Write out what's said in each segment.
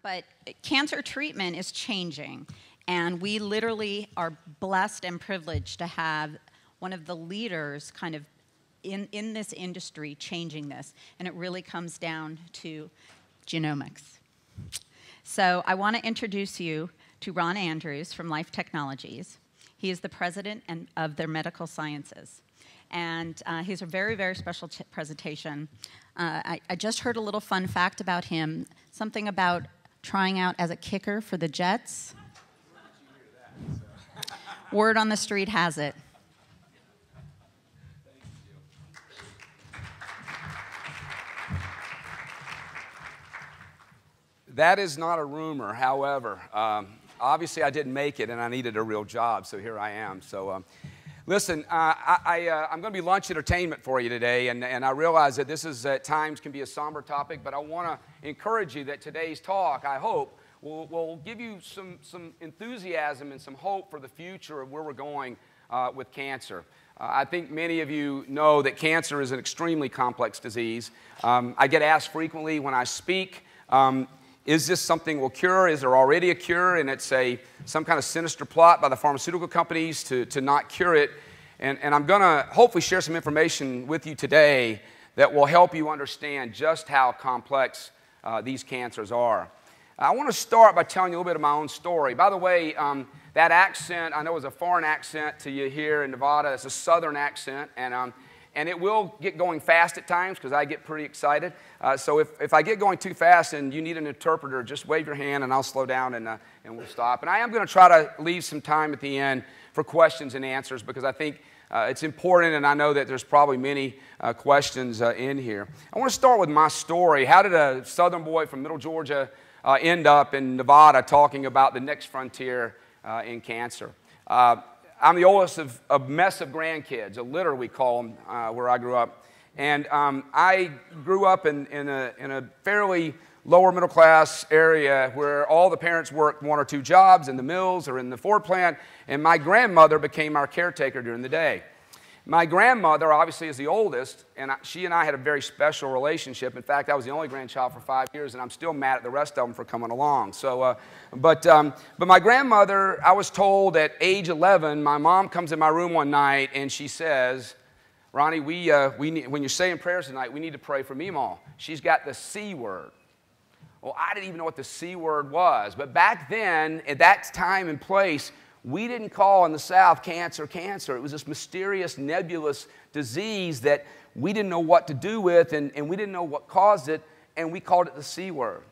But cancer treatment is changing, and we literally are blessed and privileged to have one of the leaders kind of in this industry changing this, and it really comes down to genomics. So I want to introduce you to Ron Andrews from Life Technologies. He is the president of their medical sciences. And he's a very, very special presentation. I just heard a little fun fact about him, something about trying out as a kicker for the Jets. Word on the street has it. That is not a rumor. However, obviously I didn't make it and I needed a real job, so here I am. So listen, I'm going to be lunch entertainment for you today, and I realize that this is at times can be a somber topic, but I want to encourage you that today's talk, I hope, will give you some enthusiasm and some hope for the future of where we're going with cancer. I think many of you know that cancer is an extremely complex disease. I get asked frequently when I speak, is this something we'll cure? Is there already a cure? And it's some kind of sinister plot by the pharmaceutical companies to not cure it. And I'm going to hopefully share some information with you today that will help you understand just how complex these cancers are. I want to start by telling you a little bit of my own story. By the way, that accent, I know is a foreign accent to you here in Nevada. It's a southern accent, and it will get going fast at times because I get pretty excited. So if I get going too fast and you need an interpreter, just wave your hand and I'll slow down and we'll stop. And I am going to try to leave some time at the end for questions and answers because I think it's important, and I know that there's probably many questions in here. I want to start with my story. How did a southern boy from middle Georgia end up in Nevada talking about the next frontier in cancer? I'm the oldest of a mess of grandkids, a litter we call them, where I grew up. And I grew up in a fairly lower middle class area where all the parents worked one or two jobs in the mills or in the Ford plant, and my grandmother became our caretaker during the day. My grandmother, obviously, is the oldest, and she and I had a very special relationship. In fact, I was the only grandchild for 5 years, and I'm still mad at the rest of them for coming along. So, but my grandmother, I was told at age 11, my mom comes in my room one night, and she says, Ronnie, when you're saying prayers tonight, we need to pray for Meemaw. She's got the C word. Well, I didn't even know what the C word was, but back then, at that time and place, we didn't call in the South cancer, cancer. It was this mysterious, nebulous disease that we didn't know what to do with, and we didn't know what caused it, and we called it the C word.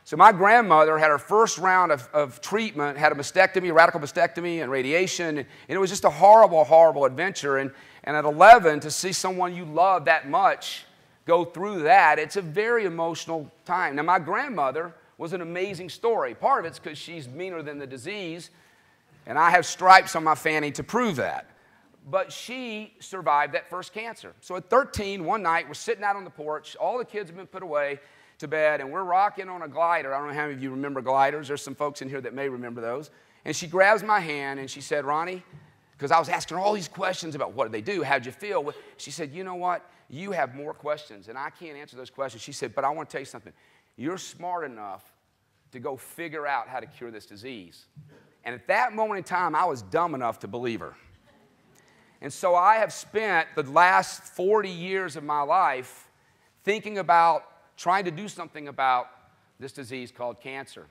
So my grandmother had her first round of treatment, had a mastectomy, a radical mastectomy, and radiation, and it was just a horrible, horrible adventure. And at 11, to see someone you love that much go through that, it's a very emotional time. Now, my grandmother was an amazing story. Part of it's because she's meaner than the disease, and I have stripes on my fanny to prove that. But she survived that first cancer. So at 13, one night, we're sitting out on the porch. All the kids have been put away to bed, and we're rocking on a glider. I don't know how many of you remember gliders. There's some folks in here that may remember those. And she grabs my hand, and she said, Ronnie, because I was asking her all these questions about what did they do, how'd you feel? She said, you know what? You have more questions, and I can't answer those questions. She said, but I want to tell you something. You're smart enough to go figure out how to cure this disease. And at that moment in time, I was dumb enough to believe her. And so I have spent the last 40 years of my life thinking about trying to do something about this disease called cancer.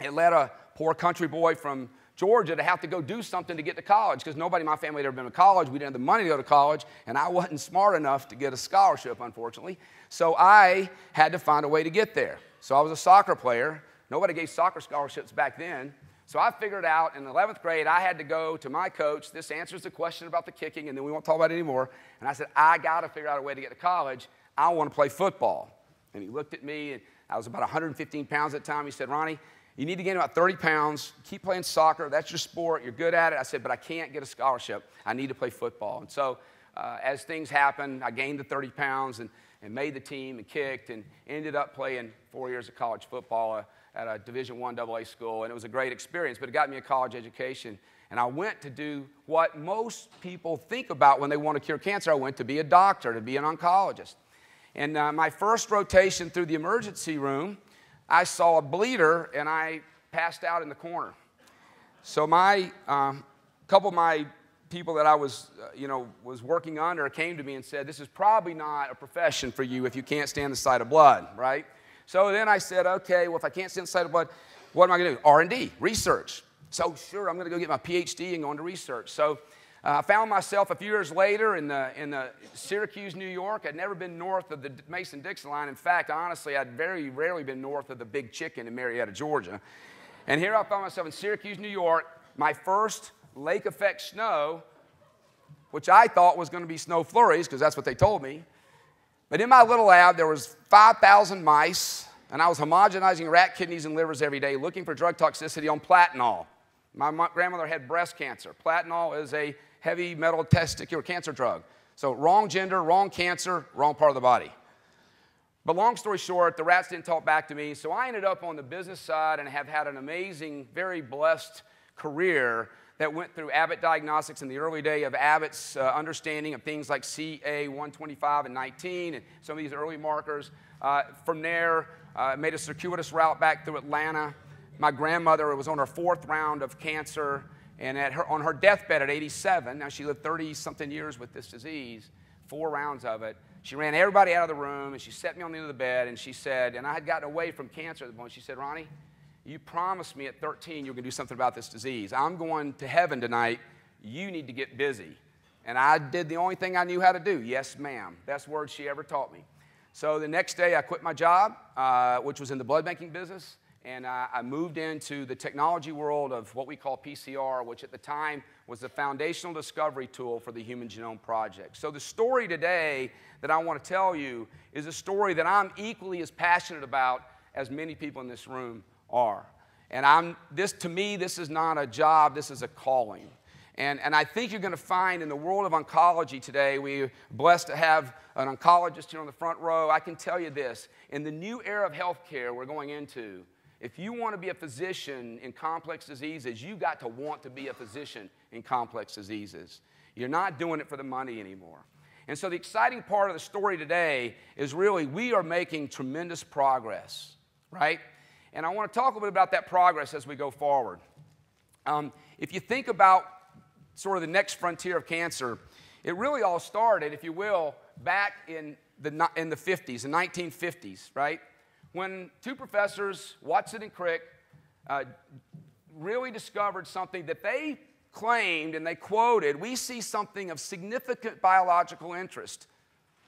It led a poor country boy from Georgia to have to go do something to get to college because nobody in my family had ever been to college. We didn't have the money to go to college, and I wasn't smart enough to get a scholarship, unfortunately. So I had to find a way to get there. So I was a soccer player. Nobody gave soccer scholarships back then. So I figured out in 11th grade I had to go to my coach. This answers the question about the kicking, and then we won't talk about it anymore. And I said, I got to figure out a way to get to college. I want to play football. And he looked at me, and I was about 115 pounds at the time. He said, Ronnie, you need to gain about 30 pounds. Keep playing soccer. That's your sport. You're good at it. I said, but I can't get a scholarship. I need to play football. And so as things happened, I gained the 30 pounds and made the team and kicked and ended up playing 4 years of college football at a Division I AA school, and it was a great experience, but it got me a college education. And I went to do what most people think about when they want to cure cancer. I went to be a doctor, to be an oncologist. And my first rotation through the emergency room, I saw a bleeder, and I passed out in the corner. So couple of my people that I was, was working under came to me and said, this is probably not a profession for you if you can't stand the sight of blood, right? So then I said, okay, well, if I can't stand the sight of blood, what am I going to do? R&D, research. So sure, I'm going to go get my PhD and go into research. So I found myself a few years later in the Syracuse, New York. I'd never been north of the Mason-Dixon line. In fact, honestly, I'd very rarely been north of the Big Chicken in Marietta, Georgia. And here I found myself in Syracuse, New York, my first lake effect snow, which I thought was going to be snow flurries, because that's what they told me. But in my little lab, there was 5,000 mice, and I was homogenizing rat kidneys and livers every day, looking for drug toxicity on platinol. My grandmother had breast cancer. Platinol is a heavy metal testicular cancer drug. So wrong gender, wrong cancer, wrong part of the body. But long story short, the rats didn't talk back to me, so I ended up on the business side and have had an amazing, very blessed career that went through Abbott Diagnostics in the early day of Abbott's understanding of things like CA125 and 19 and some of these early markers. From there, made a circuitous route back through Atlanta. My grandmother was on her 4th round of cancer, and on her deathbed at 87, now she lived 30-something years with this disease, 4 rounds of it. She ran everybody out of the room, and she set me on the end of the bed, and she said, and I had gotten away from cancer at the point, she said, Ronnie, you promised me at 13 you were going to do something about this disease. I'm going to heaven tonight. You need to get busy. And I did the only thing I knew how to do. Yes, ma'am. Best word she ever taught me. So the next day I quit my job, which was in the blood banking business, and I moved into the technology world of what we call PCR, which at the time was the foundational discovery tool for the Human Genome Project. So the story today that I want to tell you is a story that I'm equally as passionate about as many people in this room are. And to me, this is not a job, this is a calling. And I think you're going to find in the world of oncology today, we're blessed to have an oncologist here on the front row. I can tell you this, in the new era of healthcare we're going into, if you want to be a physician in complex diseases, you've got to want to be a physician in complex diseases. You're not doing it for the money anymore. And so the exciting part of the story today is really we are making tremendous progress, right? And I want to talk a bit about that progress as we go forward. If you think about sort of the next frontier of cancer, it really all started, if you will, back in the 50s, the 1950s, right? When 2 professors, Watson and Crick, really discovered something that they claimed and they quoted, we see something of significant biological interest.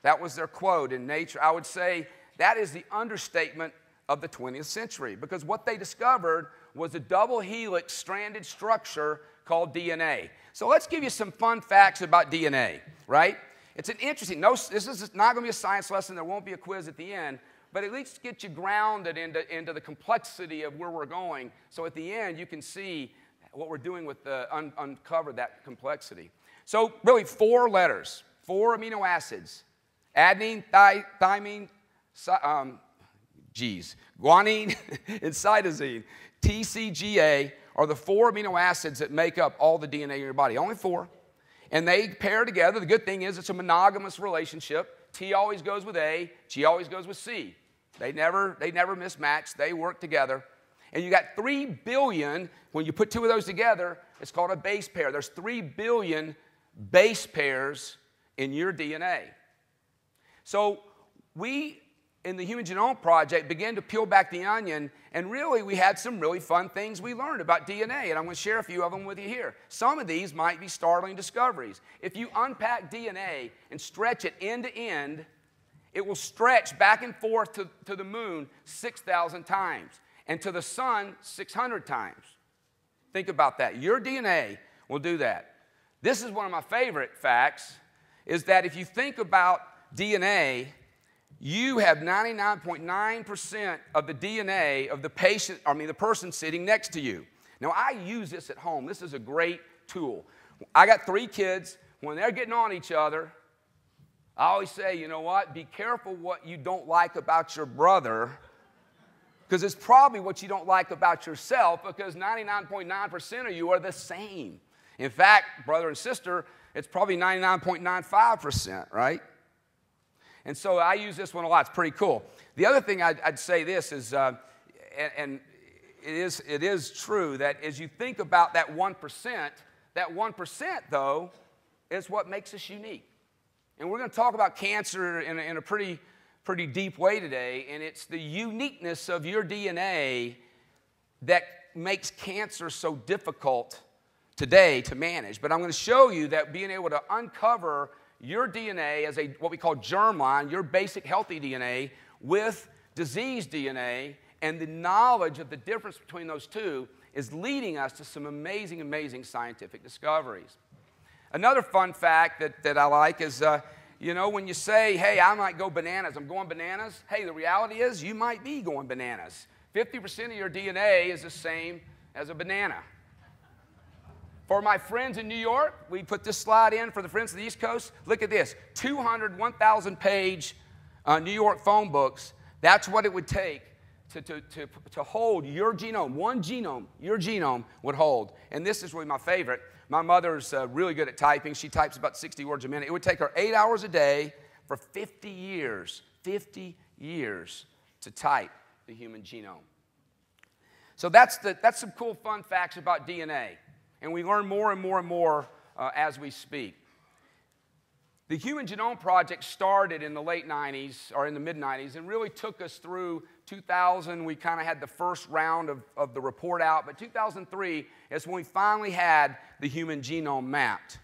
That was their quote in Nature. I would say that is the understatement of the 20th century, because what they discovered was a double helix stranded structure called DNA. So let's give you some fun facts about DNA, right? It's an interesting, this is not going to be a science lesson, there won't be a quiz at the end, but at least get you grounded into the complexity of where we're going, so at the end you can see what we're doing with uncover that complexity. So really 4 letters, 4 amino acids, adenine, thymine, guanine, and cytosine. TCGA are the 4 amino acids that make up all the DNA in your body. Only 4. And they pair together. The good thing is it's a monogamous relationship. T always goes with A, G always goes with C. They never mismatch. They work together. And you got 3 billion, when you put 2 of those together, it's called a base pair. There's 3 billion base pairs in your DNA. So we, in the Human Genome Project, began to peel back the onion, and really we had some really fun things we learned about DNA, and I'm going to share a few of them with you here. Some of these might be startling discoveries. If you unpack DNA and stretch it end to end, it will stretch back and forth to the moon 6,000 times, and to the sun 600 times. Think about that. Your DNA will do that. This is one of my favorite facts, is that if you think about DNA, you have 99.9% of the DNA of the person sitting next to you. Now, I use this at home. This is a great tool. I got 3 kids. When they're getting on each other, I always say, you know what? Be careful what you don't like about your brother, because it's probably what you don't like about yourself, because 99.9% of you are the same. In fact, brother and sister, it's probably 99.95%, right? And so I use this one a lot. It's pretty cool. The other thing I'd say this is and it is true that as you think about that 1%, though, is what makes us unique. And we're going to talk about cancer in a pretty deep way today, and it's the uniqueness of your DNA that makes cancer so difficult today to manage. But I'm going to show you that being able to uncover your DNA as what we call germline, your basic healthy DNA, with diseased DNA, and the knowledge of the difference between those two is leading us to some amazing, amazing scientific discoveries. Another fun fact that I like is, you know, when you say, hey, I might go bananas, I'm going bananas, hey, the reality is you might be going bananas. 50% of your DNA is the same as a banana. For my friends in New York, we put this slide in for the friends of the East Coast. Look at this, 200 1,000-page New York phone books. That's what it would take to hold your genome, one genome, your genome would hold. And this is really my favorite. My mother's really good at typing. She types about 60 words a minute. It would take her 8 hours a day for 50 years to type the human genome. So that's some cool fun facts about DNA. And we learn more and more and more as we speak. The Human Genome Project started in the late 90s, or in the mid-90s, and really took us through 2000. We kind of had the first round of the report out, but 2003 is when we finally had the human genome mapped.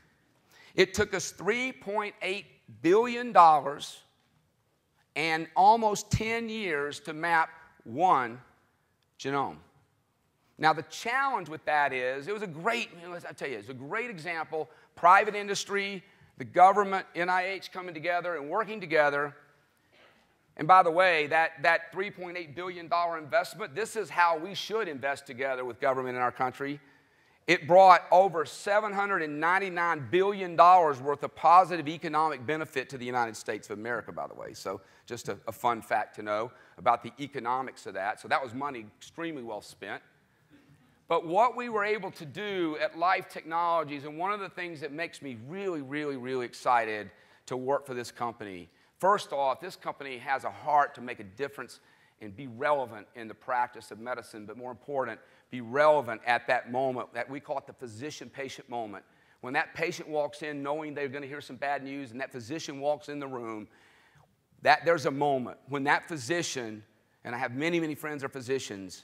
It took us $3.8 billion and almost 10 years to map one genome. Now, the challenge with that is, it was a great, I tell you, it's a great example, private industry, the government, NIH coming together and working together. And by the way, that $3.8 billion investment, this is how we should invest together with government in our country. It brought over $799 billion worth of positive economic benefit to the United States of America, by the way. So just a fun fact to know about the economics of that. So that was money extremely well spent. But what we were able to do at Life Technologies, and one of the things that makes me really, really, really excited to work for this company, first off, this company has a heart to make a difference and be relevant in the practice of medicine, but more important, be relevant at that moment, that we call it the physician-patient moment. When that patient walks in knowing they're going to hear some bad news, and that physician walks in the room, there's a moment when that physician, and I have many, many friends that are physicians,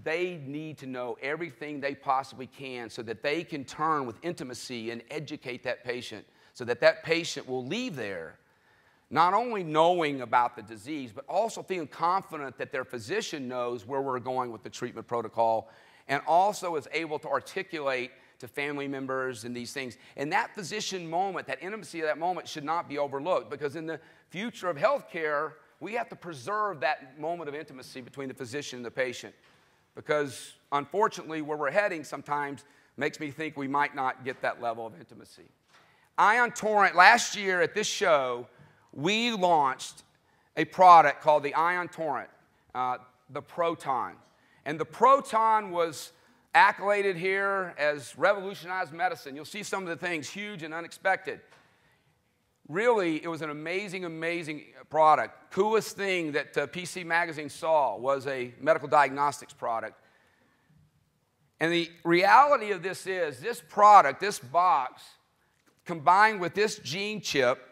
they need to know everything they possibly can so that they can turn with intimacy and educate that patient so that that patient will leave there not only knowing about the disease, but also feeling confident that their physician knows where we're going with the treatment protocol and also is able to articulate to family members and these things. And that physician moment, that intimacy of that moment should not be overlooked, because in the future of healthcare, we have to preserve that moment of intimacy between the physician and the patient. Because unfortunately, where we're heading sometimes makes me think we might not get that level of intimacy. Ion Torrent, last year at this show, we launched a product called the Ion Torrent, the Proton. And the Proton was accoladed here as revolutionized medicine. You'll see some of the things huge and unexpected. Really, it was an amazing, amazing product. Coolest thing that PC Magazine saw was a medical diagnostics product. And the reality of this is, this product, this box, combined with this gene chip,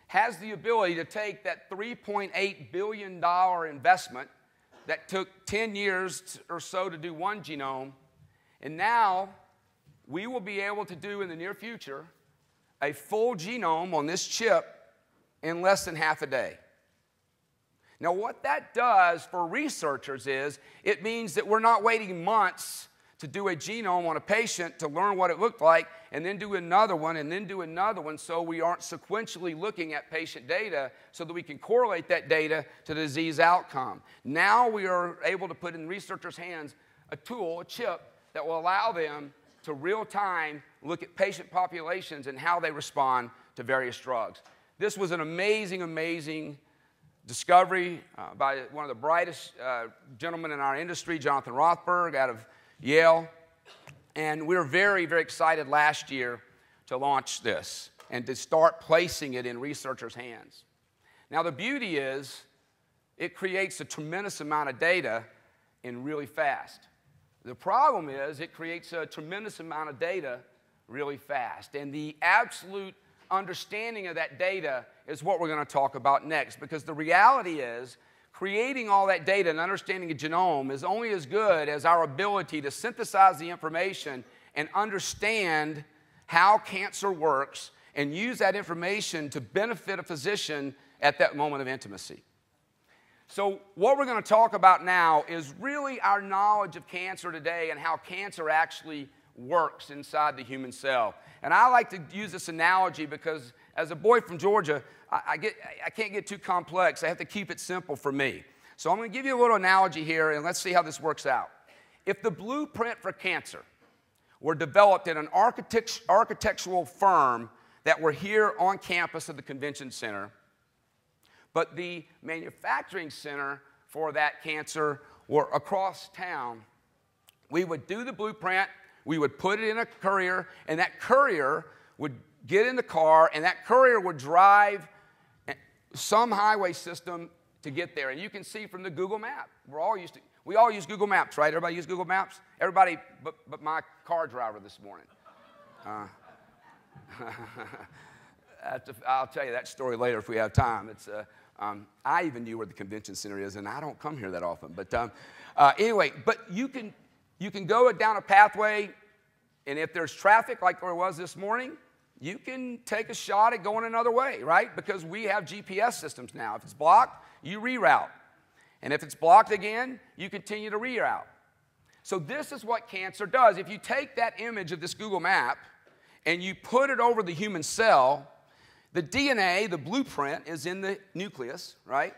has the ability to take that $3.8 billion investment that took 10 years or so to do one genome, and now we will be able to do in the near future a full genome on this chip in less than half a day. Now, what that does for researchers is it means that we're not waiting months to do a genome on a patient to learn what it looked like and then do another one and then do another one, so we aren't sequentially looking at patient data so that we can correlate that data to the disease outcome. Now we are able to put in researchers' hands a tool, a chip, that will allow them to real-time look at patient populations and how they respond to various drugs. This was an amazing, amazing discovery by one of the brightest gentlemen in our industry, Jonathan Rothberg, out of Yale. And we were very, very excited last year to launch this and to start placing it in researchers' hands. Now, the beauty is it creates a tremendous amount of data and really fast. The problem is it creates a tremendous amount of data really fast. And the absolute understanding of that data is what we're going to talk about next, because the reality is creating all that data and understanding a genome is only as good as our ability to synthesize the information and understand how cancer works and use that information to benefit a physician at that moment of intimacy. So what we're going to talk about now is really our knowledge of cancer today and how cancer actually works inside the human cell. And I like to use this analogy because as a boy from Georgia, I can't get too complex. I have to keep it simple for me. So I'm going to give you a little analogy here, and let's see how this works out. If the blueprint for cancer were developed in an architectural firm that were here on campus of the convention center, but the manufacturing center for that cancer were across town, we would do the blueprint, we would put it in a courier, and that courier would get in the car, and that courier would drive some highway system to get there. And you can see from the Google map, we all use Google Maps, right? Everybody use Google Maps? Everybody but my car driver this morning. I'll tell you that story later if we have time. I even knew where the convention center is, and I don't come here that often. But anyway, but you can go down a pathway, and if there's traffic like there was this morning, you can take a shot at going another way, right? Because we have GPS systems now. If it's blocked, you reroute. And if it's blocked again, you continue to reroute. So this is what cancer does. If you take that image of this Google map and you put it over the human cell, the DNA, the blueprint, is in the nucleus, right?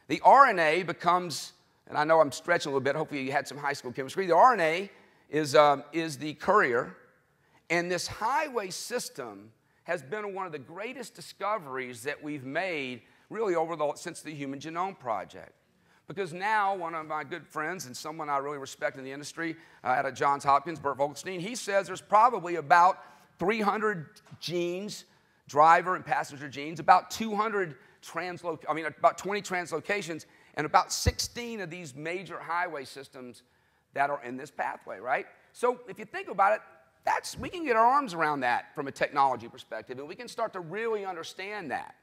The RNA becomes, and I know I'm stretching a little bit, hopefully you had some high school chemistry. The RNA is the courier, and this highway system has been one of the greatest discoveries that we've made really since the Human Genome Project. Because now one of my good friends and someone I really respect in the industry out of Johns Hopkins, Bert Vogelstein, he says there's probably about 300 genes, driver and passenger genes, about 20 translocations, and about 16 of these major highway systems that are in this pathway, right? So if you think about it, we can get our arms around that from a technology perspective, and we can start to really understand that.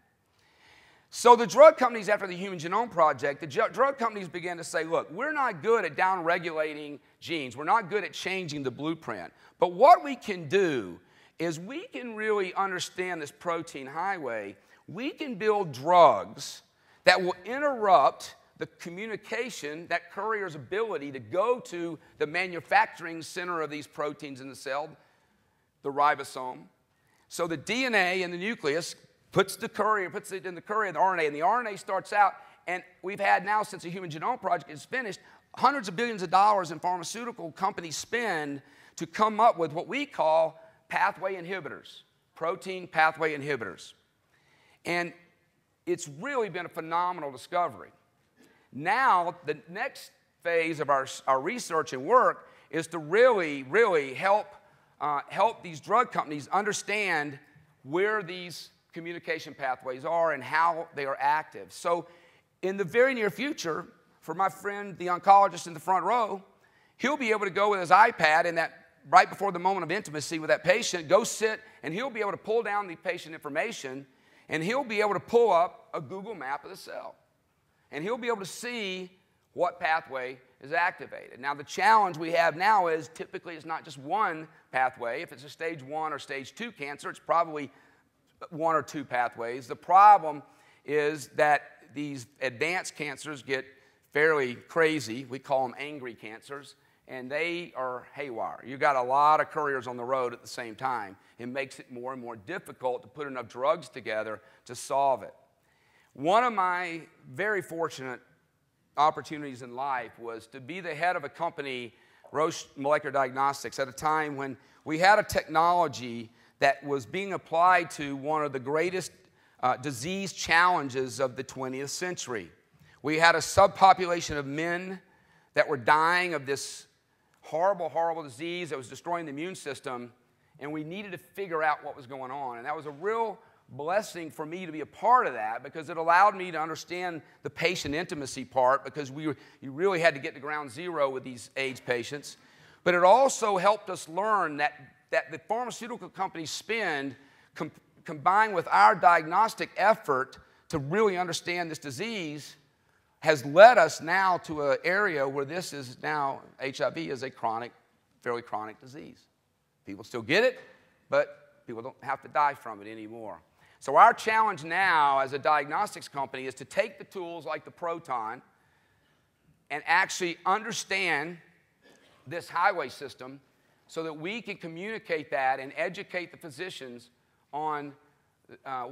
So the drug companies, after the Human Genome Project, the drug companies began to say, look, we're not good at down-regulating genes. We're not good at changing the blueprint. But what we can do is we can really understand this protein highway. We can build drugs that will interrupt the communication, that courier's ability to go to the manufacturing center of these proteins in the cell, the ribosome. So the DNA in the nucleus puts it in the courier, the RNA, and the RNA starts out, and we've had now, since the Human Genome Project is finished, hundreds of billions of dollars in pharmaceutical companies spend to come up with what we call pathway inhibitors, protein pathway inhibitors. And it's really been a phenomenal discovery. Now, the next phase of our research and work is to really help these drug companies understand where these communication pathways are and how they are active. So in the very near future, for my friend, the oncologist in the front row, he'll be able to go with his iPad and right before the moment of intimacy with that patient, go sit, and he'll be able to pull down the patient information, and he'll be able to pull up a Google map of the cell. And he'll be able to see what pathway is activated. Now, the challenge we have now is typically it's not just one pathway. If it's a stage 1 or stage 2 cancer, it's probably 1 or 2 pathways. The problem is that these advanced cancers get fairly crazy. We call them angry cancers, and they are haywire. You've got a lot of couriers on the road at the same time. It makes it more and more difficult to put enough drugs together to solve it. One of my very fortunate opportunities in life was to be the head of a company, Roche Molecular Diagnostics, at a time when we had a technology that was being applied to one of the greatest disease challenges of the 20th century. We had a subpopulation of men that were dying of this horrible, horrible disease that was destroying the immune system, and we needed to figure out what was going on. And that was a real blessing for me to be a part of that, because it allowed me to understand the patient intimacy part, because you really had to get to ground zero with these AIDS patients. But it also helped us learn that the pharmaceutical companies spend combined with our diagnostic effort to really understand this disease has led us now to an area where this is now, HIV is a chronic, fairly chronic disease. People still get it, but people don't have to die from it anymore. So our challenge now as a diagnostics company is to take the tools like the proton and actually understand this highway system so that we can communicate that and educate the physicians on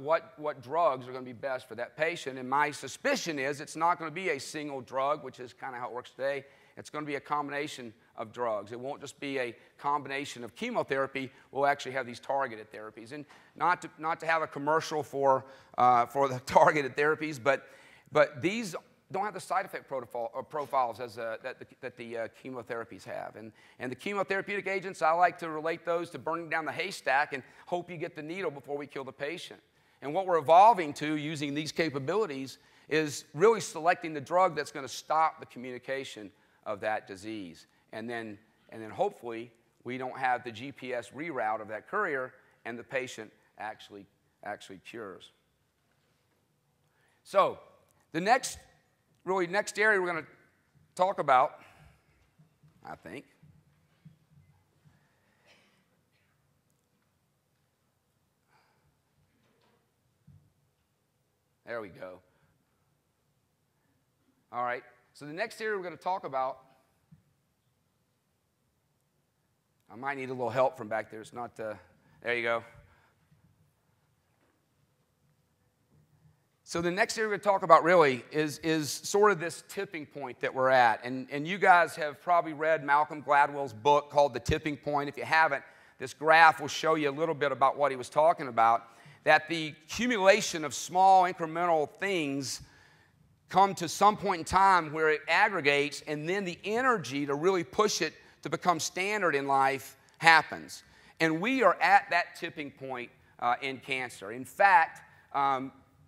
what drugs are going to be best for that patient. And my suspicion is it's not going to be a single drug, which is kind of how it works today. It's going to be a combination of drugs. It won't just be a combination of chemotherapy. We'll actually have these targeted therapies. And not to have a commercial for the targeted therapies, but these don't have the side effect profiles that the chemotherapies have. And the chemotherapeutic agents, I like to relate those to burning down the haystack and hope you get the needle before we kill the patient. And what we're evolving to using these capabilities is really selecting the drug that's going to stop the communication of that disease. And then hopefully we don't have the GPS reroute of that courier and the patient actually cures. So the next area we're going to talk about, I think, there we go. All right, so the next area we're going to talk about, I might need a little help from back there. It's not, there you go. So the next area we're going to talk about really is sort of this tipping point that we're at. And you guys have probably read Malcolm Gladwell's book called The Tipping Point. If you haven't, this graph will show you a little bit about what he was talking about, that the accumulation of small incremental things come to some point in time where it aggregates, and then the energy to really push it to become standard in life happens. And we are at that tipping point in cancer. In fact,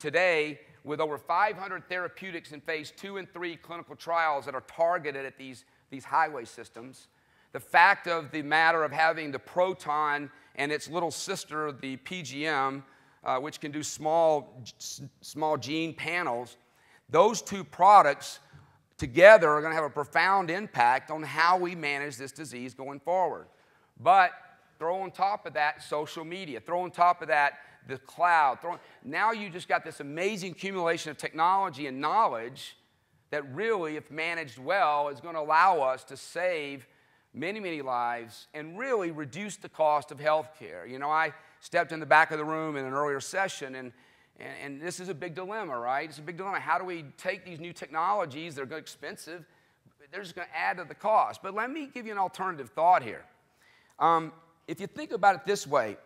today, with over 500 therapeutics in phase 2 and 3 clinical trials that are targeted at these highway systems, the fact of the matter of having the proton and its little sister, the PGM, which can do small gene panels, those two products together are going to have a profound impact on how we manage this disease going forward. But throw on top of that social media, throw on top of that the cloud. Now you just got this amazing accumulation of technology and knowledge that really, if managed well, is going to allow us to save many, many lives and really reduce the cost of health care. You know, I stepped in the back of the room in an earlier session, and this is a big dilemma, right? It's a big dilemma. How do we take these new technologies? They're expensive. They're just going to add to the cost. But let me give you an alternative thought here. If you think about it this way,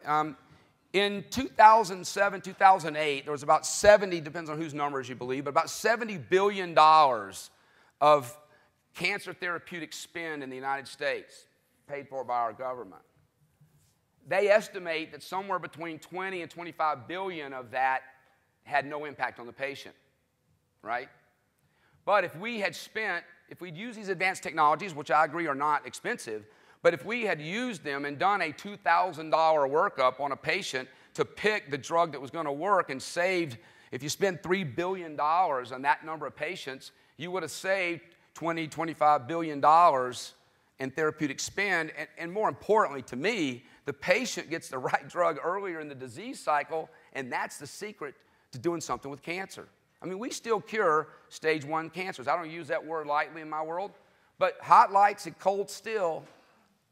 in 2007, 2008, there was about 70, depends on whose numbers you believe, but about $70 billion of cancer therapeutic spend in the United States, paid for by our government. They estimate that somewhere between 20 and 25 billion of that had no impact on the patient, right? But if we'd used these advanced technologies, which I agree are not expensive, but if we had used them and done a $2,000 workup on a patient to pick the drug that was going to work and saved, if you spend $3 billion on that number of patients, you would have saved $20, $25 billion in therapeutic spend. And more importantly to me, the patient gets the right drug earlier in the disease cycle, and that's the secret to doing something with cancer. I mean, we still cure stage 1 cancers. I don't use that word lightly in my world, but hot lights and cold still,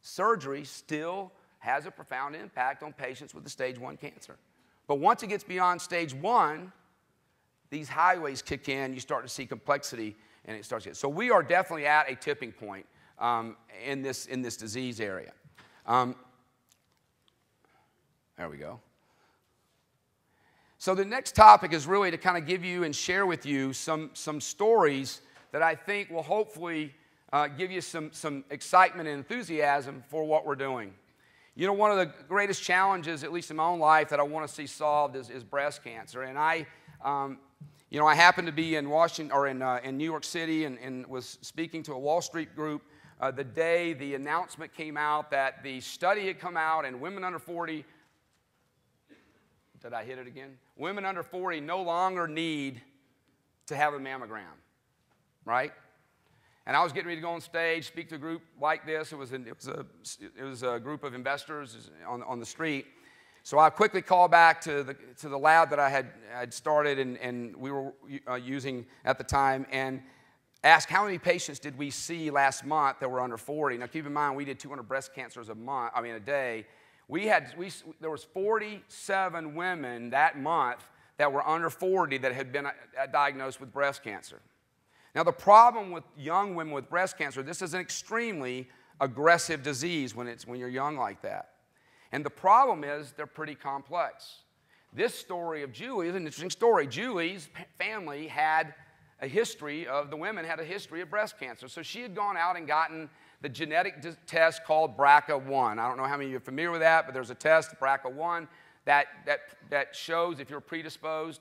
surgery still has a profound impact on patients with the stage 1 cancer. But once it gets beyond stage 1, these highways kick in, you start to see complexity, and it starts to get. So we are definitely at a tipping point in this disease area. There we go. So the next topic is really to kind of give you and share with you some stories that I think will hopefully give you some excitement and enthusiasm for what we're doing. You know, one of the greatest challenges, at least in my own life, that I want to see solved is breast cancer. And you know, I happened to be in Washington, or in New York City, and was speaking to a Wall Street group the day the announcement came out that the study had come out and women under 40, did I hit it again? Women under 40 no longer need to have a mammogram, right? And I was getting ready to go on stage, speak to a group like this. It was a group of investors on the street. So I quickly called back to the lab that I had started and we were using at the time, and asked how many patients did we see last month that were under 40. Now keep in mind, we did 200 breast cancers a day. There was 47 women that month that were under 40 that had been diagnosed with breast cancer. Now the problem with young women with breast cancer, this is an extremely aggressive disease when you're young like that. And the problem is they're pretty complex. This story of Julie is an interesting story. Julie's family had a history of, the women had a history of breast cancer. So she had gone out and gotten the genetic test called BRCA1. I don't know how many of you are familiar with that, but there's a test, BRCA1, that shows if you're predisposed.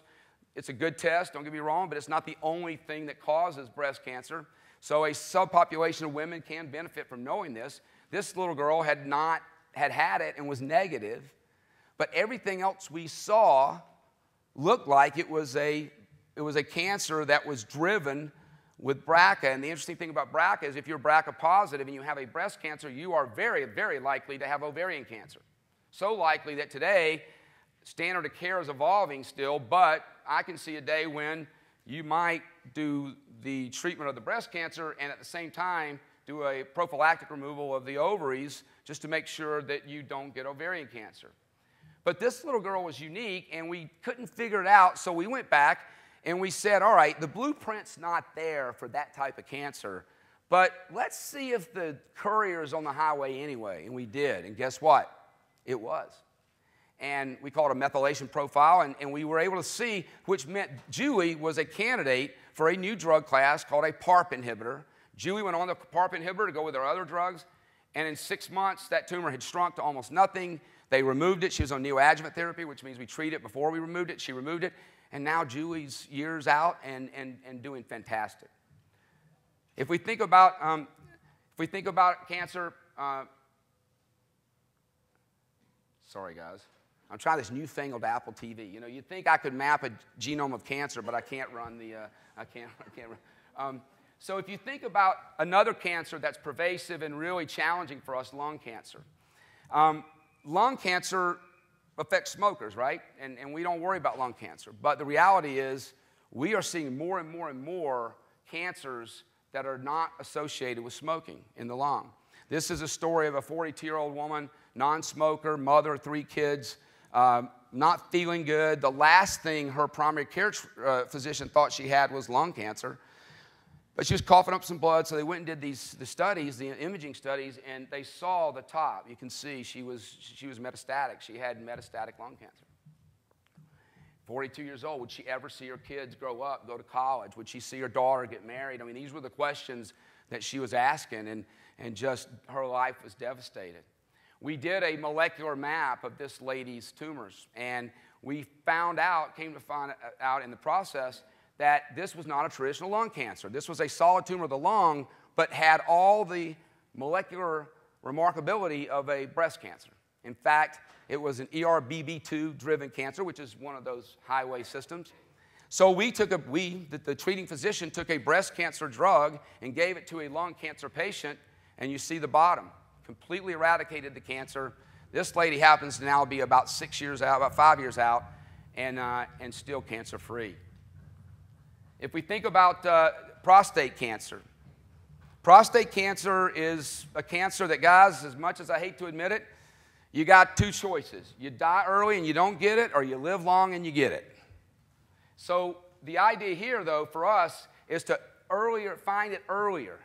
It's a good test, don't get me wrong, but it's not the only thing that causes breast cancer. So a subpopulation of women can benefit from knowing this. This little girl had had it and was negative, but everything else we saw looked like it was a cancer that was driven with BRCA. And the interesting thing about BRCA is if you're BRCA positive and you have a breast cancer, you are very, very likely to have ovarian cancer. So likely that today, standard of care is evolving still, but I can see a day when you might do the treatment of the breast cancer and at the same time do a prophylactic removal of the ovaries just to make sure that you don't get ovarian cancer. But this little girl was unique, and we couldn't figure it out, so we went back and we said, all right, the blueprint's not there for that type of cancer, but let's see if the courier's on the highway anyway. And we did, and guess what? It was. And we called it a methylation profile, and we were able to see, which meant Julie was a candidate for a new drug class called a PARP inhibitor. Julie went on the PARP inhibitor to go with her other drugs, and in 6 months, that tumor had shrunk to almost nothing. They removed it. She was on neoadjuvant therapy, which means we treat it before we removed it. She removed it, and now Julie's years out and doing fantastic. If we think about cancer, sorry guys, I'm trying this newfangled Apple TV. You know, you'd think I could map a genome of cancer, but I can't run the, I can't run. So if you think about another cancer that's pervasive and really challenging for us, lung cancer. Lung cancer affects smokers, right? And we don't worry about lung cancer. But the reality is we are seeing more and more and more cancers that are not associated with smoking in the lung. This is a story of a 42-year-old woman, non-smoker, mother of 3 kids, not feeling good. The last thing her primary care physician thought she had was lung cancer. But she was coughing up some blood, so they went and did the studies, the imaging studies, and they saw the top. You can see she was metastatic. She had metastatic lung cancer. 42 years old, would she ever see her kids grow up, go to college? Would she see her daughter get married? I mean, these were the questions that she was asking, and just her life was devastated. We did a molecular map of this lady's tumors, and we came to find out in the process that this was not a traditional lung cancer. This was a solid tumor of the lung, but had all the molecular remarkability of a breast cancer. In fact, it was an ERBB2-driven cancer, which is one of those highway systems. So the treating physician took a breast cancer drug and gave it to a lung cancer patient, and you see the bottom. Completely eradicated the cancer. This lady happens to now be about 6 years out, about 5 years out, and still cancer-free. If we think about prostate cancer is a cancer that, guys, as much as I hate to admit it, you got 2 choices. You die early and you don't get it, or you live long and you get it. So the idea here, though, for us is to find it earlier.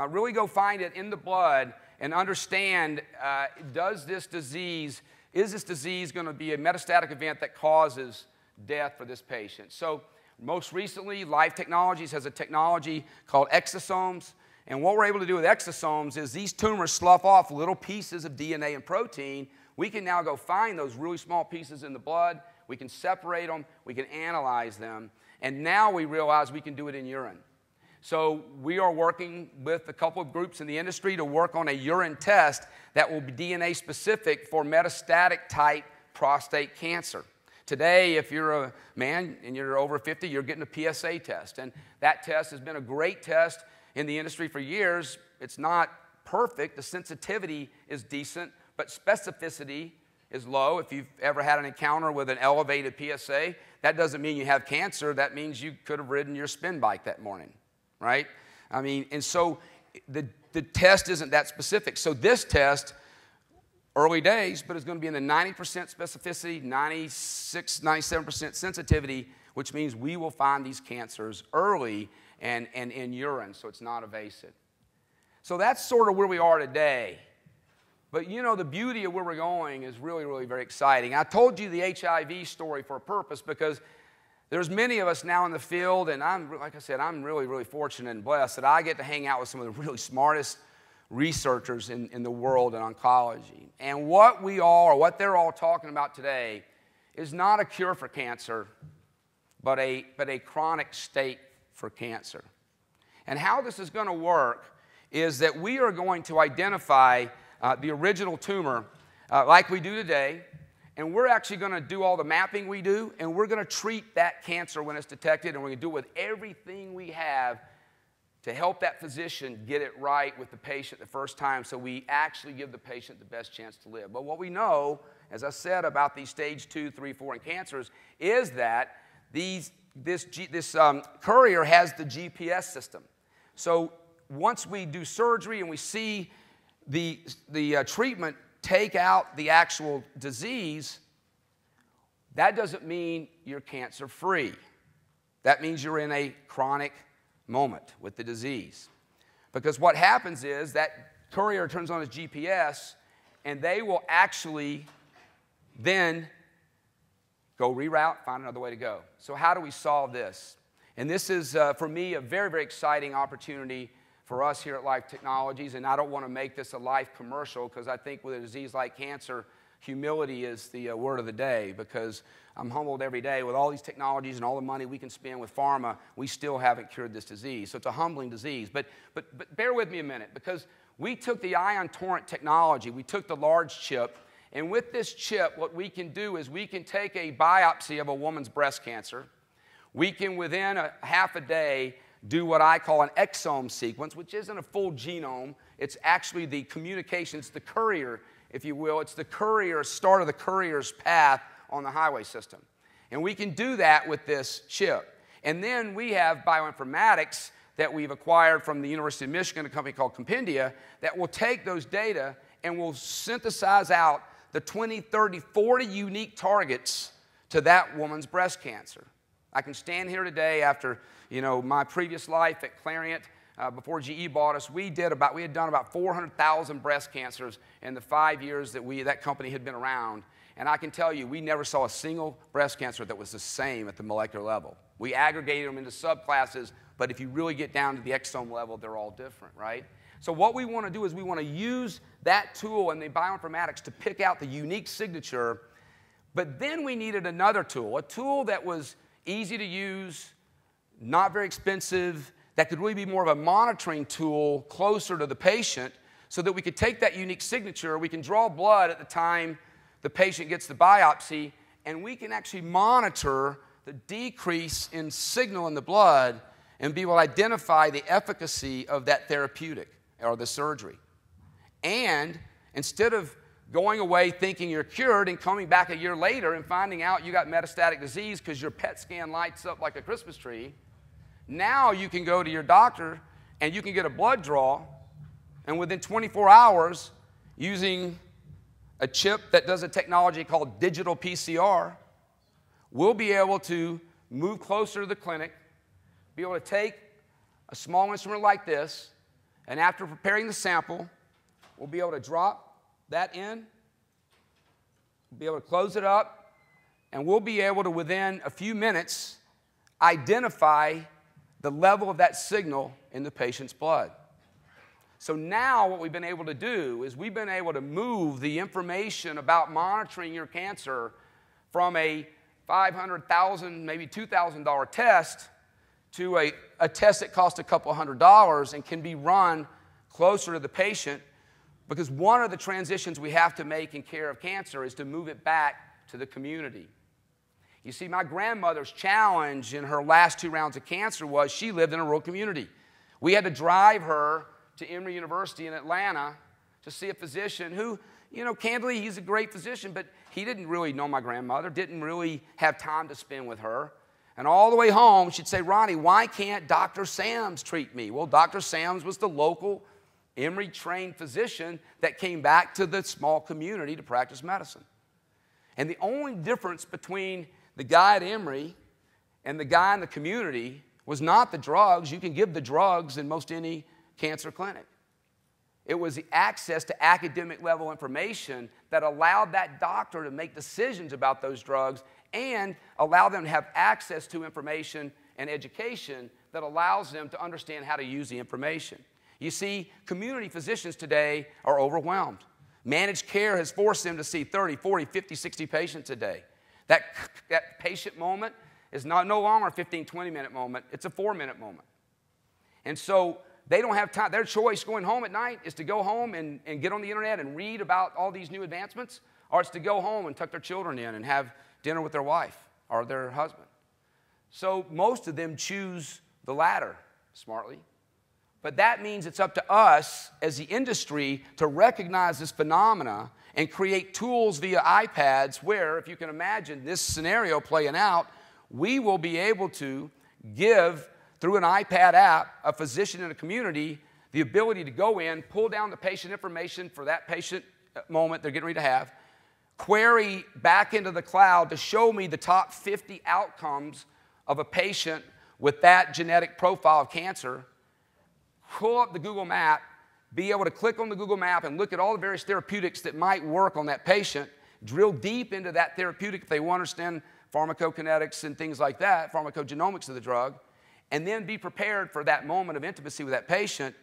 Really go find it in the blood and understand, is this disease going to be a metastatic event that causes death for this patient? So most recently, Life Technologies has a technology called exosomes, And what we're able to do with exosomes is these tumors slough off little pieces of DNA and protein. We can now go find those really small pieces in the blood. We can separate them. We can analyze them. And now we realize we can do it in urine. So we are working with a couple of groups in the industry to work on a urine test that will be DNA specific for metastatic type prostate cancer. Today, if you're a man and you're over 50, you're getting a PSA test. And that test has been a great test in the industry for years. It's not perfect. The sensitivity is decent, but specificity is low. If you've ever had an encounter with an elevated PSA, that doesn't mean you have cancer. That means you could have ridden your spin bike that morning, right? I mean, and so the test isn't that specific. So this test, early days, but it's going to be in the 90% specificity, 96, 97% sensitivity, which means we will find these cancers early and in urine, so it's not evasive. So that's sort of where we are today. But you know, the beauty of where we're going is really, really very exciting. I told you the HIV story for a purpose because there's many of us now in the field, and like I said, I'm really, really fortunate and blessed that I get to hang out with some of the really smartest researchers in the world in oncology. And what they're all talking about today is not a cure for cancer, but a chronic state for cancer. And how this is going to work is that we are going to identify the original tumor like we do today, and we're actually going to do all the mapping we do, and we're going to treat that cancer when it's detected, and we're going to do it with everything we have to help that physician get it right with the patient the first time so we actually give the patient the best chance to live. But what we know, as I said, about these stage 2, 3, 4 in cancers is that this courier has the GPS system. So once we do surgery and we see the treatment take out the actual disease, that doesn't mean you're cancer-free. That means you're in a chronic moment with the disease. Because what happens is that courier turns on his GPS, and they will actually then go reroute, find another way to go. So how do we solve this? And this is, for me, a very, very exciting opportunity for us here at Life Technologies, and I don't want to make this a life commercial because I think with a disease like cancer, humility is the word of the day, because I'm humbled every day with all these technologies and all the money we can spend with pharma, we still haven't cured this disease. So it's a humbling disease. But bear with me a minute, because we took the ion Torrent technology, we took the large chip, and with this chip, what we can do is we can take a biopsy of a woman's breast cancer. We can, within half a day, do what I call an exome sequence, which isn't a full genome. It's actually the communication, it's the courier, if you will. It's the courier, start of the courier's path on the highway system. And we can do that with this chip. And then we have bioinformatics that we've acquired from the University of Michigan, a company called Compendia, that will take those data and will synthesize out the 20, 30, 40 unique targets to that woman's breast cancer. I can stand here today after, my previous life at Clariant, before GE bought us, we had done about 400,000 breast cancers in the 5 years that that company had been around. And I can tell you, we never saw a single breast cancer that was the same at the molecular level. We aggregated them into subclasses, but if you really get down to the exome level, they're all different, right? So what we want to do is we want to use that tool and the bioinformatics to pick out the unique signature, but then we needed another tool, a tool that was easy to use, not very expensive, that could really be more of a monitoring tool closer to the patient so that we could take that unique signature, we can draw blood at the time the patient gets the biopsy, and we can actually monitor the decrease in signal in the blood and be able to identify the efficacy of that therapeutic or the surgery. And instead of going away thinking you're cured and coming back a year later and finding out you got metastatic disease because your PET scan lights up like a Christmas tree, now you can go to your doctor and you can get a blood draw, and within 24 hours, using a chip that does a technology called digital PCR, we'll be able to move closer to the clinic, be able to take a small instrument like this, and after preparing the sample, we'll be able to drop that in, be able to close it up, and we'll be able to, within a few minutes, identify the level of that signal in the patient's blood. So now what we've been able to do is we've been able to move the information about monitoring your cancer from a $500,000, maybe $2,000 test to a test that costs a couple $100 and can be run closer to the patient, because one of the transitions we have to make in care of cancer is to move it back to the community. You see, my grandmother's challenge in her last 2 rounds of cancer was she lived in a rural community. We had to drive her to Emory University in Atlanta to see a physician who, you know, candidly, he's a great physician, but he didn't really know my grandmother, didn't really have time to spend with her. And all the way home, she'd say, Ronnie, why can't Dr. Sams treat me? Well, Dr. Sams was the local Emory-trained physician that came back to the small community to practice medicine. And the only difference between the guy at Emory and the guy in the community was not the drugs. You can give the drugs in most any cancer clinic. It was the access to academic level information that allowed that doctor to make decisions about those drugs and allow them to have access to information and education that allows them to understand how to use the information. You see, community physicians today are overwhelmed. Managed care has forced them to see 30, 40, 50, 60 patients a day. That patient moment is no longer a 15, 20-minute moment. It's a 4-minute moment. And so they don't have time. Their choice going home at night is to go home and get on the internet and read about all these new advancements, or it's to go home and tuck their children in and have dinner with their wife or their husband. So most of them choose the latter smartly. But that means it's up to us as the industry to recognize this phenomena and create tools via iPads where, if you can imagine this scenario playing out, we will be able to give, through an iPad app, a physician in a community the ability to go in, pull down the patient information for that patient moment they're getting ready to have, query back into the cloud to show me the top 50 outcomes of a patient with that genetic profile of cancer, pull up the Google map, be able to click on the Google map and look at all the various therapeutics that might work on that patient, drill deep into that therapeutic if they want to understand pharmacokinetics and things like that, pharmacogenomics of the drug, and then be prepared for that moment of intimacy with that patient,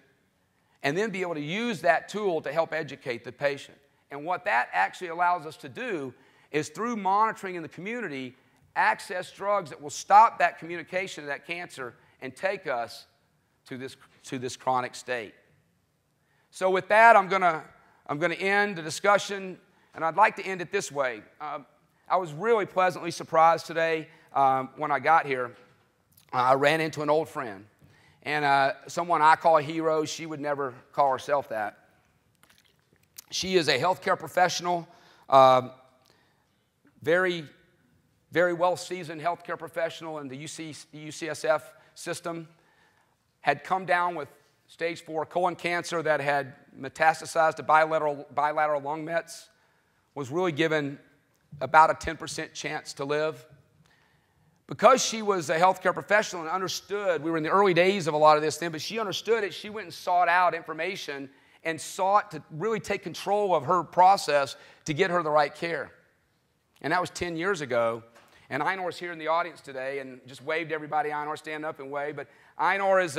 and then be able to use that tool to help educate the patient. And what that actually allows us to do is, through monitoring in the community, access drugs that will stop that communication of that cancer and take us to this chronic state. So with that, I'm gonna end the discussion, and I'd like to end it this way. I was really pleasantly surprised today when I got here. I ran into an old friend, and someone I call a hero. She would never call herself that. She is a healthcare professional, very, very well-seasoned healthcare professional in the UCSF system, had come down with stage 4 colon cancer that had metastasized to bilateral lung mets, was really given about a 10% chance to live. Because she was a healthcare professional and understood, we were in the early days of a lot of this then, but she understood it, she went and sought out information and sought to really take control of her process to get her the right care. And that was 10 years ago. And Einor's here in the audience today, and just wave to everybody. Einor, stand up and wave. But Einor is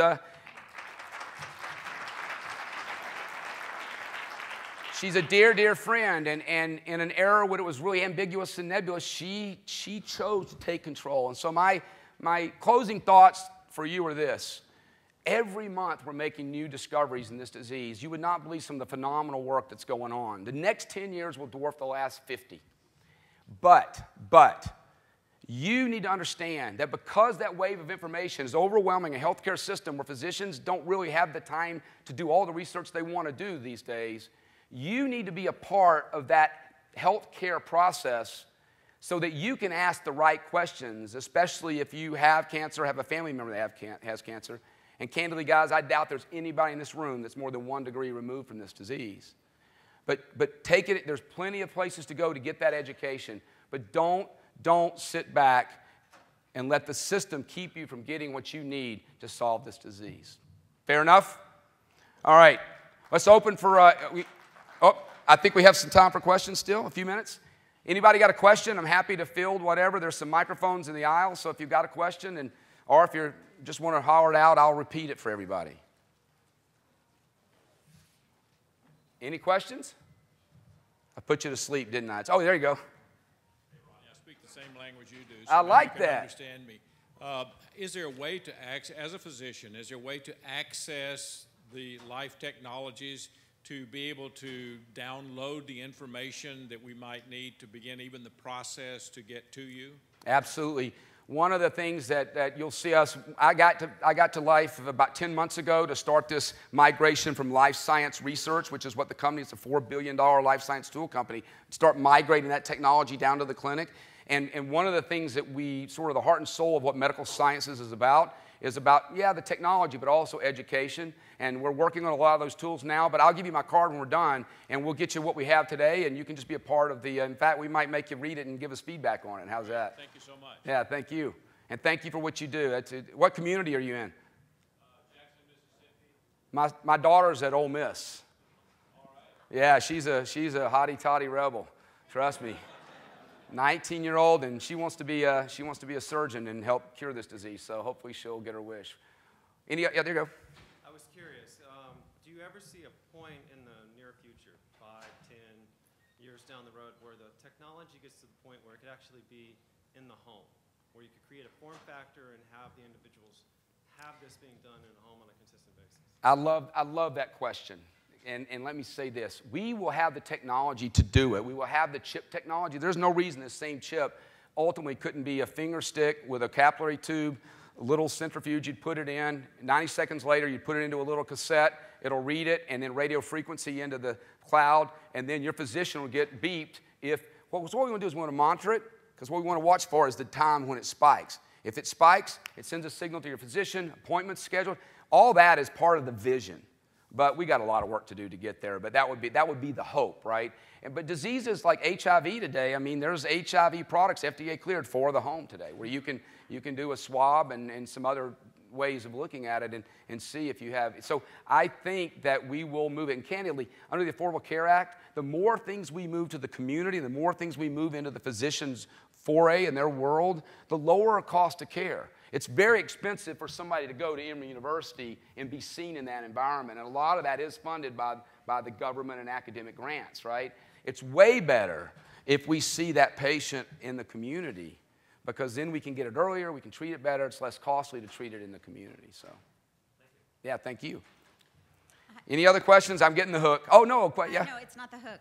she's a dear, dear friend, and in an era when it was really ambiguous and nebulous, she chose to take control. And so my closing thoughts for you are this. Every month we're making new discoveries in this disease. You would not believe some of the phenomenal work that's going on. The next 10 years will dwarf the last 50. But you need to understand that because that wave of information is overwhelming a healthcare system where physicians don't really have the time to do all the research they want to do these days, you need to be a part of that healthcare process so that you can ask the right questions, especially if you have cancer, have a family member that has cancer. And candidly, guys, I doubt there's anybody in this room that's more than 1 degree removed from this disease. But take it, there's plenty of places to go to get that education. But don't sit back and let the system keep you from getting what you need to solve this disease. Fair enough? All right. Let's open for, I think we have some time for questions still, a few minutes. Anybody got a question? I'm happy to field whatever. There's some microphones in the aisle, so if you've got a question, or if you just want to holler it out, I'll repeat it for everybody. Any questions? I put you to sleep, didn't I? Oh, there you go. Hey, Ronnie, I speak the same language you do, so I like you can that. understand me. Is there a way to as a physician, is there a way to access the life technologies to be able to download the information that we might need to begin even the process to get to you? Absolutely. One of the things that you'll see us, I got to life about 10 months ago to start this migration from life science research, which is what the company is, a $4 billion life science tool company, start migrating that technology down to the clinic. And one of the things that we, sort of the heart and soul of what medical sciences is about, yeah, the technology, but also education. And we're working on a lot of those tools now, but I'll give you my card when we're done, and we'll get you what we have today, and you can just be a part of the, in fact, we might make you read it and give us feedback on it. How's that? Thank you so much. Yeah, thank you. And thank you for what you do. What community are you in? Jackson, Mississippi. My daughter's at Ole Miss. All right. Yeah, she's a hotty-totty rebel. Trust me. 19-year-old, and she wants to be a surgeon and help cure this disease. So hopefully she'll get her wish. Yeah, there you go. I was curious. Do you ever see a point in the near future, 5, 10 years down the road, where the technology gets to the point where it could actually be in the home, where you could create a form factor and have the individuals have this being done in a home on a consistent basis? I love that question. And let me say this. We will have the technology to do it. We will have the chip technology. There's no reason this same chip ultimately couldn't be a finger stick with a capillary tube, a little centrifuge. You'd put it in. 90 seconds later, you'd put it into a little cassette. It'll read it, and then radio frequency into the cloud, and then your physician will get beeped if, what we want to do is we want to monitor it, because what we want to watch for is the time when it spikes. If it spikes, it sends a signal to your physician, appointments scheduled. All that is part of the vision. But we got a lot of work to do to get there. But that would be the hope, right? But diseases like HIV today, I mean, there's HIV products FDA cleared for the home today, where you can do a swab and some other ways of looking at it and see if you have. So I think that we will move it. And candidly, under the Affordable Care Act, the more things we move to the community, the more things we move into the physician's foray in their world, the lower a cost of care. It's very expensive for somebody to go to Emory University and be seen in that environment. And a lot of that is funded by the government and academic grants, right? It's way better if we see that patient in the community, because then we can get it earlier, we can treat it better, it's less costly to treat it in the community. So, yeah, thank you. Any other questions? I'm getting the hook. Oh, no, yeah. No, it's not the hook.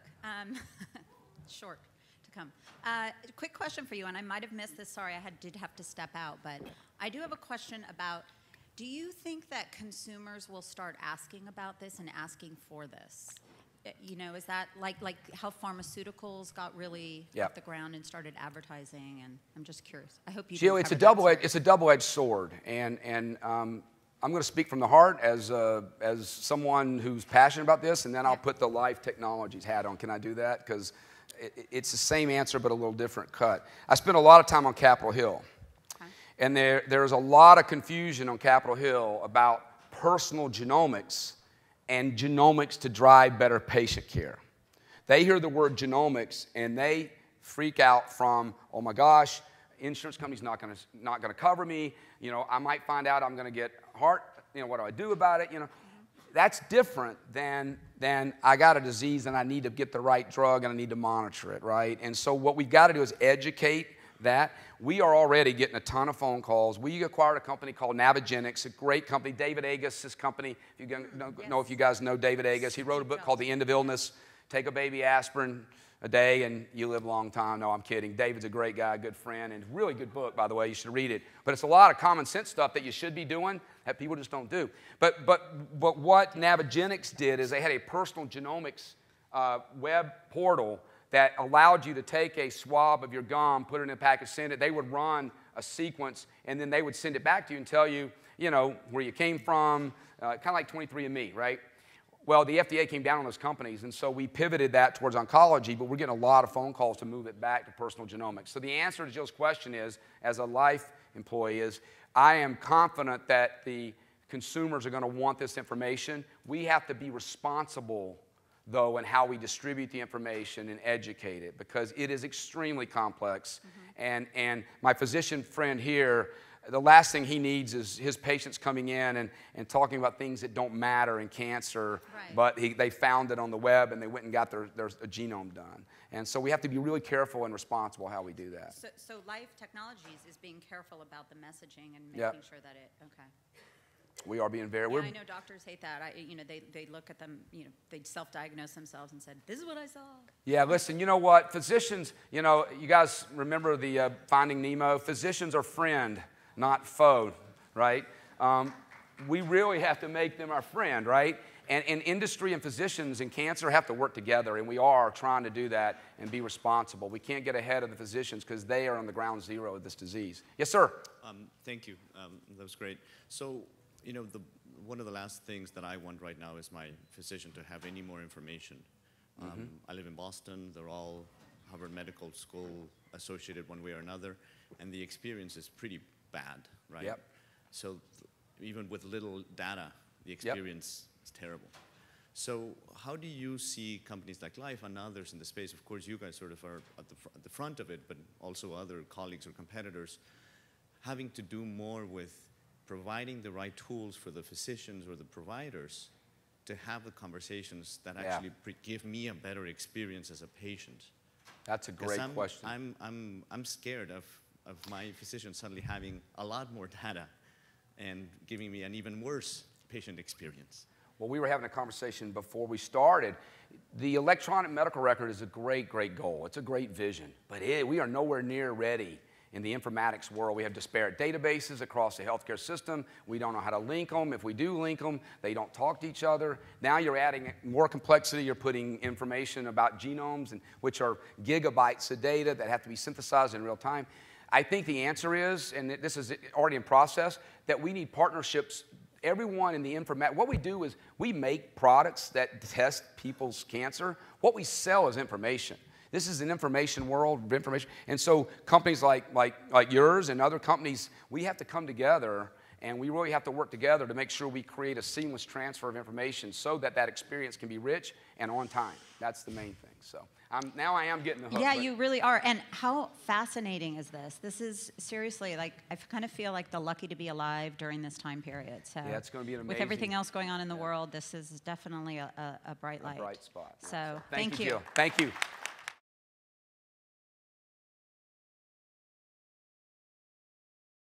Short to come. Quick question for you, and I might have missed this. Sorry, did have to step out, but I do have a question about, do you think that consumers will start asking about this and asking for this? You know, is that like how pharmaceuticals got really off the ground and started advertising? And I'm just curious. I hope you. Gio, it's a double-edged sword, and I'm going to speak from the heart as someone who's passionate about this, and then I'll put the life technologies hat on. Can I do that? Because it's the same answer but a little different cut. I spent a lot of time on Capitol Hill, and there's a lot of confusion on Capitol Hill about personal genomics and genomics to drive better patient care. They hear the word genomics and they freak out from, oh my gosh, insurance company's not gonna cover me. You know, I might find out I'm gonna get heart. You know, what do I do about it? You know, that's different than I got a disease and I need to get the right drug and I need to monitor it, right? And so what we've got to do is educate that. We are already getting a ton of phone calls. We acquired a company called Navigenics, a great company. David Agus, this company, if you know if you guys know David Agus, he wrote a book called The End of Illness. Take a baby aspirin a day and you live a long time. No, I'm kidding. David's a great guy, a good friend, and really good book, by the way. You should read it. But it's a lot of common sense stuff that you should be doing that people just don't do. But what Navigenics did is they had a personal genomics web portal that allowed you to take a swab of your gum, put it in a package, send it. They would run a sequence, and then they would send it back to you and tell you, you know, where you came from, kind of like 23andMe, right? Well, the FDA came down on those companies, and so we pivoted that towards oncology, but we're getting a lot of phone calls to move it back to personal genomics. So the answer to Jill's question is, as a life employee, is I am confident that the consumers are going to want this information. We have to be responsible, though, in how we distribute the information and educate it, because it is extremely complex. And my physician friend here the last thing he needs is his patients coming in and talking about things that don't matter in cancer, Right. but they found it on the web and they went and got their genome done. And so we have to be really careful and responsible how we do that. So Life Technologies is being careful about the messaging and Yep. making sure that it, okay. We are being very, Yeah, I know doctors hate that. They look at them, they self-diagnose themselves and said, this is what I saw. yeah, listen, you know what? Physicians, you guys remember the Finding Nemo? Physicians are friend, not foe, right? We really have to make them our friend, right? And industry and physicians in cancer have to work together, and we are trying to do that and be responsible. We can't get ahead of the physicians because they are on the ground zero of this disease. Yes, sir? Thank you. That was great. So, one of the last things that I want right now is my physician to have any more information. I live in Boston. They're all Harvard Medical School associated one way or another, and the experience is pretty bad, right? Yep. So even with little data, the experience is terrible. So how do you see companies like Life and others in the space? Of course, you guys sort of are at the front of it, but also other colleagues or competitors having to do more with providing the right tools for the physicians or the providers to have the conversations that actually give me a better experience as a patient. That's a great question. I'm scared of my physician suddenly having a lot more data and giving me an even worse patient experience. Well, we were having a conversation before we started. The electronic medical record is a great, great goal. It's a great vision, but we are nowhere near ready. In the informatics world, we have disparate databases across the healthcare system. We don't know how to link them. If we do link them, they don't talk to each other. Now you're adding more complexity. You're putting information about genomes, which are gigabytes of data that have to be synthesized in real time. I think the answer is, and this is already in process, that we need partnerships. Everyone in the informatics, what we do is we make products that test people's cancer. What we sell is information. This is an information world of information. And so companies like yours and other companies, we have to come together and we really have to work together to make sure we create a seamless transfer of information so that that experience can be rich and on time. That's the main thing. So now I am getting the hook. Yeah, you really are. And how fascinating is this? This is seriously, like, I kind of feel like the lucky to be alive during this time period. So yeah, it's going to be an amazing. With everything else going on in the world, this is definitely a bright light. A bright spot. So thank you. Thank you.